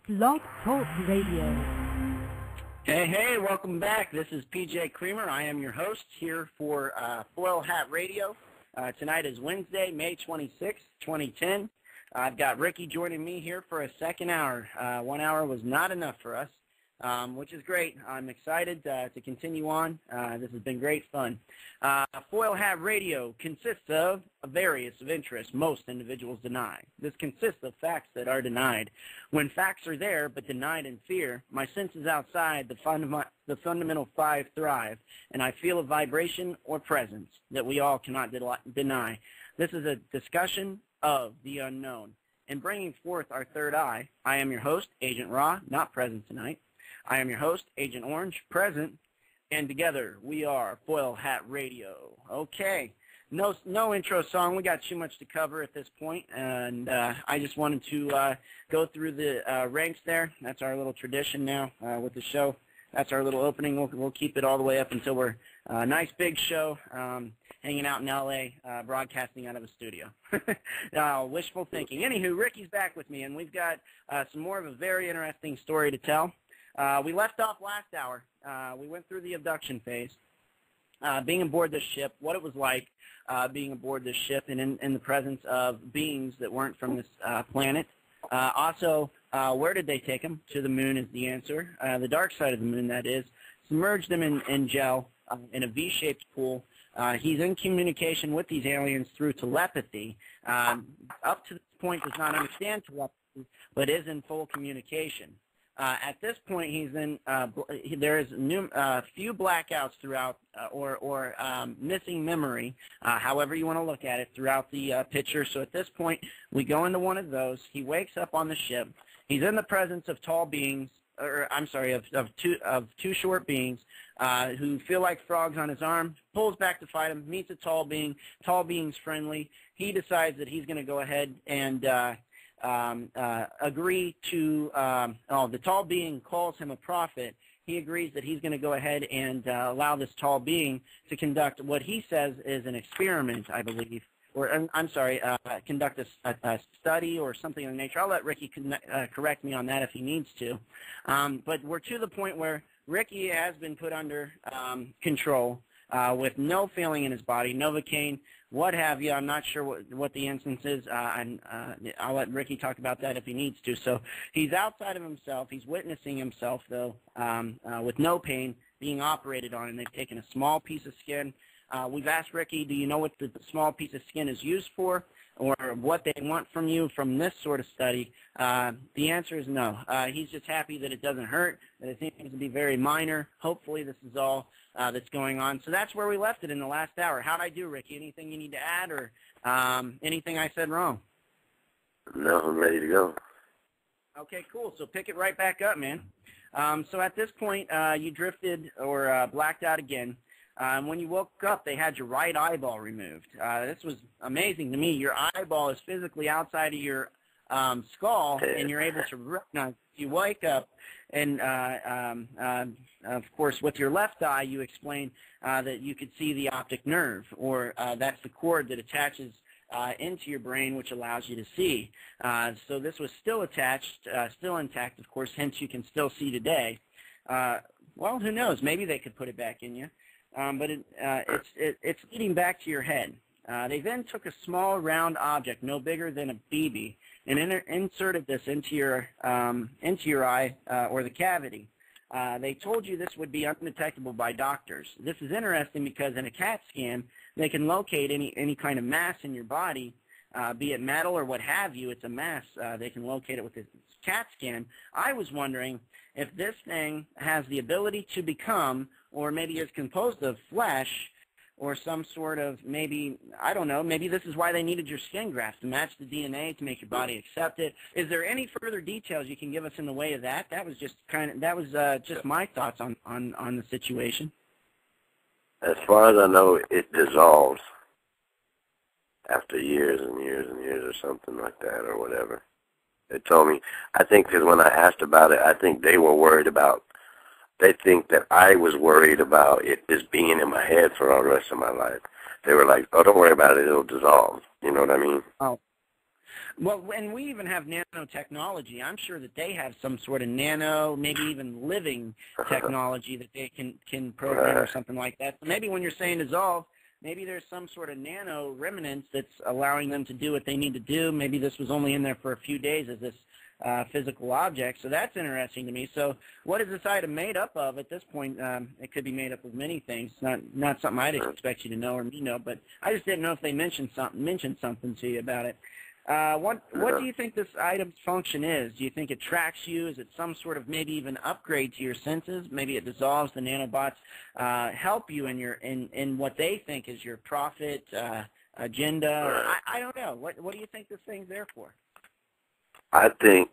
Blog Talk Radio. Hey, welcome back. This is PJ Creamer. I am your host here for Foil Hat Radio. Tonight is Wednesday, May 26, 2010. I've got Ricky joining me here for a second hour. 1 hour was not enough for us, which is great. I'm excited to continue on. This has been great fun. Foil Hat Radio consists of a various of interests most individuals deny. This consists of facts that are denied. When facts are there but denied in fear, my senses outside the fundamental five thrive, and I feel a vibration or presence that we all cannot deny. This is a discussion of the unknown. In bringing forth our third eye, I am your host, Agent Ra, not present tonight. I am your host, Agent Orange, present, and together we are Foil Hat Radio. Okay, no intro song. We got too much to cover at this point, and I just wanted to go through the ranks there. That's our little tradition now with the show. That's our little opening. We'll keep it all the way up until we're a nice big show, hanging out in L.A., broadcasting out of a studio. Wishful thinking. Anywho, Ricky's back with me, and we've got some more of a very interesting story to tell. We left off last hour. We went through the abduction phase, being aboard this ship, what it was like being aboard this ship and in the presence of beings that weren't from this planet. Also, where did they take him? To the moon is the answer. The dark side of the moon, that is. Submerged them in gel in a V-shaped pool. He's in communication with these aliens through telepathy. Up to this point, does not understand telepathy, but is in full communication. At this point, he's in. There is few blackouts throughout, or missing memory, however you want to look at it, throughout the picture. So at this point, we go into one of those. He wakes up on the ship. He's in the presence of tall beings, or I'm sorry, of two short beings who feel like frogs on his arm. Pulls back to fight him. Meets a tall being. Tall being's friendly. He decides that he's going to go ahead and agree to, the tall being calls him a prophet. He agrees that he's going to go ahead and allow this tall being to conduct what he says is an experiment, I believe, or I'm sorry, conduct a study or something of the nature. I'll let Ricky correct me on that if he needs to. But we're to the point where Ricky has been put under control with no feeling in his body, Novocaine, what have you. I'm not sure what the instance is, and I'll let Ricky talk about that if he needs to. So he's outside of himself. He's witnessing himself, though, with no pain, being operated on, and they've taken a small piece of skin. We've asked Ricky, do you know what the small piece of skin is used for, or what they want from you from this sort of study? The answer is no. He's just happy that it doesn't hurt, that it seems to be very minor. Hopefully this is all that's going on. So that's where we left it in the last hour. How'd I do, Ricky? Anything you need to add, or anything I said wrong? No, I'm ready to go. Okay, cool. So pick it right back up, man. So at this point, you drifted or blacked out again. When you woke up, they had your right eyeball removed. This was amazing to me. Your eyeball is physically outside of your skull, and you're able to recognize. You wake up, and of course, with your left eye, you explain that you could see the optic nerve, or that's the cord that attaches into your brain, which allows you to see. So this was still attached, still intact, of course, hence you can still see today. Well, who knows? Maybe they could put it back in you. But it's leading back to your head. They then took a small round object, no bigger than a BB, and inserted this into your eye or the cavity. They told you this would be undetectable by doctors. This is interesting because in a CAT scan, they can locate any kind of mass in your body, be it metal or what have you. It's a mass. They can locate it with this CAT scan. I was wondering if this thing has the ability to become, or maybe is composed of flesh, or some sort of, maybe, I don't know, maybe this is why they needed your skin graft, to match the DNA, to make your body accept it. Is there any further details you can give us in the way of that? That was just just my thoughts on the situation. As far as I know, it dissolves after years and years and years or something like that, or whatever. They told me, I think because when I asked about it, I think they were worried about, they think that I was worried about it just being in my head for all the rest of my life. They were like, oh, don't worry about it, it'll dissolve. You know what I mean? Oh, Well, and we even have nanotechnology. I'm sure that they have some sort of nano, maybe even living technology that they can program or something like that. So maybe when you're saying dissolve, maybe there's some sort of nano remnants that's allowing them to do what they need to do. Maybe this was only in there for a few days as this physical object. So that's interesting to me. So what is this item made up of at this point? It could be made up of many things. Not something I'd expect you to know or me know, but I just didn't know if they mentioned something to you about it. What do you think this item's function is? Do you think it tracks you? Is it some sort of maybe even upgrade to your senses? Maybe it dissolves the nanobots, help you in what they think is your profit agenda? I don't know. What do you think this thing's there for? I think,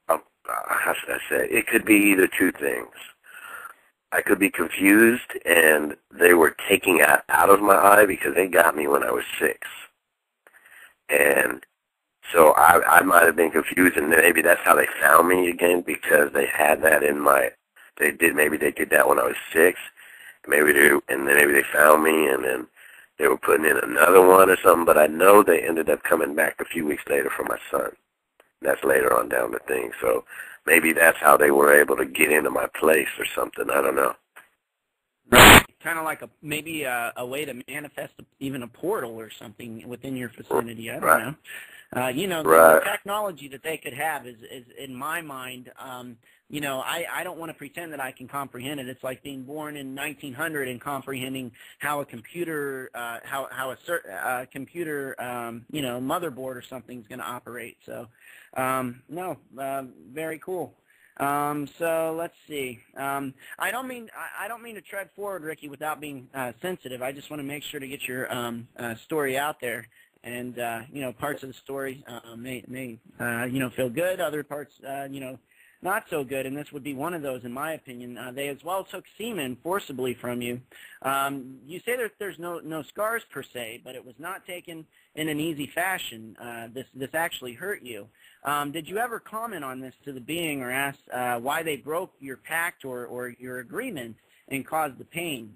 how should I say, it could be either two things. I could be confused, and they were taking out of my eye because they got me when I was 6. And so I might have been confused, and maybe that's how they found me again, because they had that in my, maybe they did that when I was 6, and then maybe they found me, and then they were putting in another one or something, but I know they ended up coming back a few weeks later for my son. That's later on down the thing. So maybe that's how they were able to get into my place or something. I don't know. Right. Kind of like maybe a way to manifest even a portal or something within your vicinity. I don't know. The technology that they could have is in my mind, I don't want to pretend that I can comprehend it. It's like being born in 1900 and comprehending how a computer, motherboard or something is going to operate. So, very cool. So let's see. I don't mean to tread forward, Ricky, without being sensitive. I just want to make sure to get your story out there. And parts of the story may feel good. Other parts, not so good. And this would be one of those, in my opinion. They as well took semen forcibly from you. You say that there's no scars per se, but it was not taken in an easy fashion. This actually hurt you. Did you ever comment on this to the being or ask why they broke your pact or your agreement and caused the pain?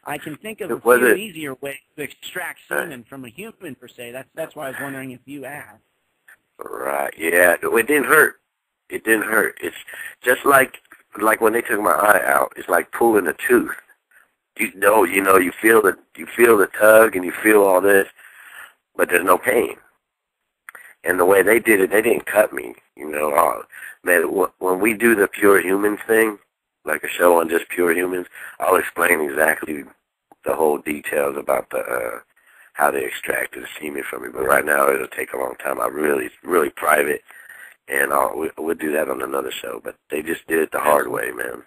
I can think of a few easier ways to extract semen from a human, per se. That's why I was wondering if you asked. Right, yeah. It didn't hurt. It didn't hurt. It's just like when they took my eye out, it's like pulling a tooth. You feel the tug and you feel all this, but there's no pain. And the way they did it, they didn't cut me. When we do the pure humans thing, like a show on just pure humans, I'll explain exactly the whole details about how they extracted the semen from me. But right now, it'll take a long time. It's really private, and we'll do that on another show. But they just did it the hard way, man.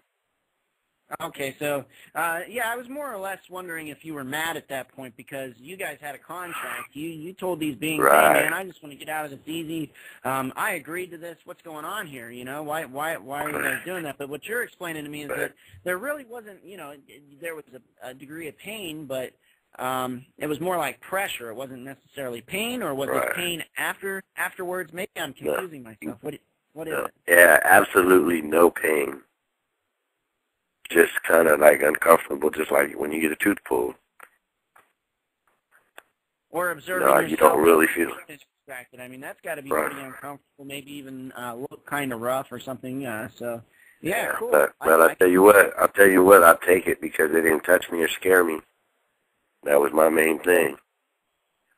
Okay, so, I was more or less wondering if you were mad at that point because you guys had a contract. You told these beings, hey, man, I just want to get out of this easy. I agreed to this. What's going on here? Why are you guys doing that? But what you're explaining to me is that there really wasn't, there was a degree of pain, but it was more like pressure. It wasn't necessarily pain, or was it pain afterwards? Maybe I'm confusing myself. What is it? Yeah, absolutely no pain. Just kind of like uncomfortable, just like when you get a tooth pulled. Or observing you don't really feel it. Distracted. I mean, that's got to be pretty uncomfortable, maybe even look kind of rough or something. Cool. But I'll tell you what, I'll take it because they didn't touch me or scare me. That was my main thing.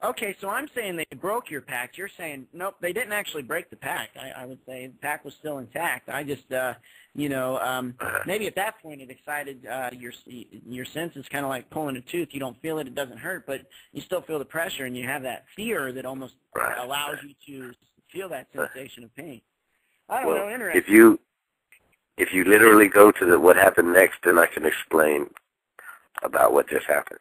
Okay, so I'm saying they broke your pact. You're saying, nope, they didn't actually break the pact. I would say the pact was still intact. I just, maybe at that point it excited your senses, kind of like pulling a tooth. You don't feel it, it doesn't hurt, but you still feel the pressure, and you have that fear that almost allows you to feel that sensation of pain. I don't know, interesting. If you literally go to what happened next, then I can explain about what just happened.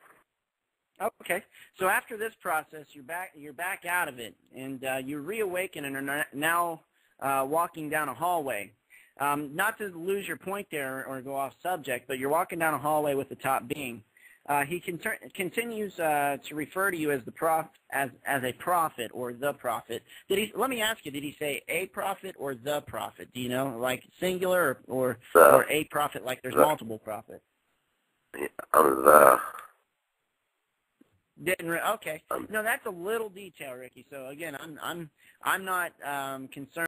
Okay, so after this process, you're back out of it, and you reawaken and are now walking down a hallway. Not to lose your point there or go off subject, but you're walking down a hallway with the top being. He continues to refer to you as as a prophet or the prophet. Let me ask you, did he say a prophet or the prophet? Do you know, like singular or a prophet, like there's multiple prophets? Okay. No, that's a little detail, Ricky. So again, I'm not concerned